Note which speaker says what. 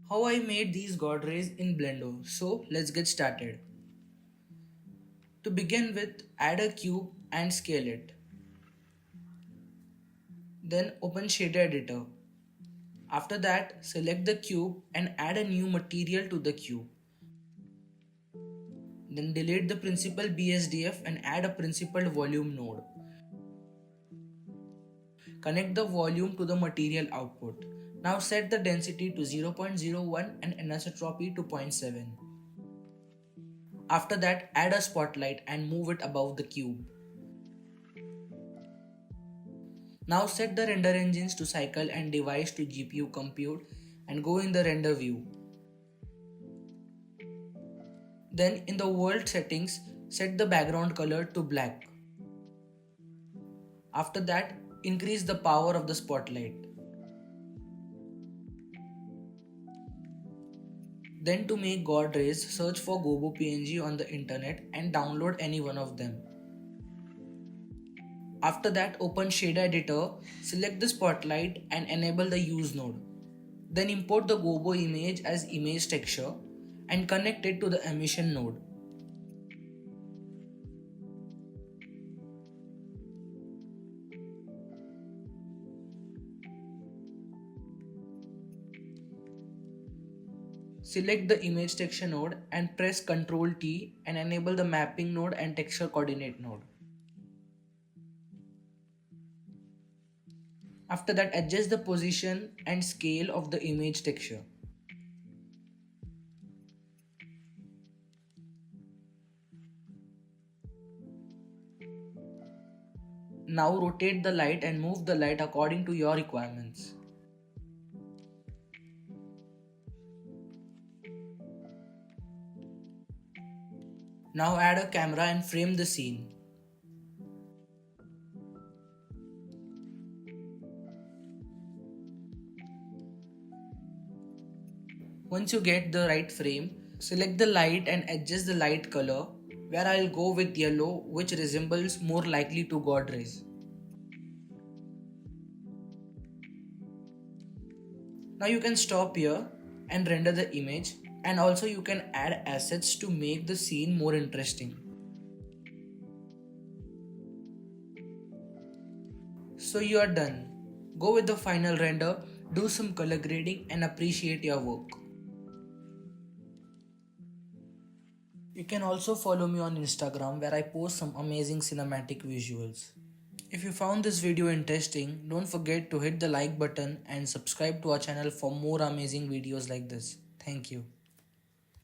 Speaker 1: how I made these god rays in Blender. So let's get started. To begin with, add a cube and scale it. Then open Shader Editor. After that, select the cube and add a new material to the cube. Then delete the principal BSDF and add a principal volume node. Connect the volume to the material output. Now set the density to 0.01 and anisotropy to 0.7. After that, add a spotlight and move it above the cube. Now set the render engines to cycle and device to GPU compute and go in the render view. Then in the world settings, set the background color to black. After that, increase the power of the spotlight. Then to make god rays, search for Gobo PNG on the internet and download any one of them. After that, open Shader Editor, select the spotlight and enable the use node. Then import the Gobo image as image texture and connect it to the emission node. Select the image texture node and press Ctrl T and enable the mapping node and texture coordinate node. After that, adjust the position and scale of the image texture. Now rotate the light and move the light according to your requirements. Now add a camera and frame the scene. Once you get the right frame, select the light and adjust the light color, where I'll go with yellow, which resembles more likely to god rays. Now you can stop here and render the image, and also you can add assets to make the scene more interesting. So you are done. Go with the final render, do some color grading and appreciate your work. You can also follow me on Instagram where I post some amazing cinematic visuals. If you found this video interesting, don't forget to hit the like button and subscribe to our channel for more amazing videos like this. Thank you.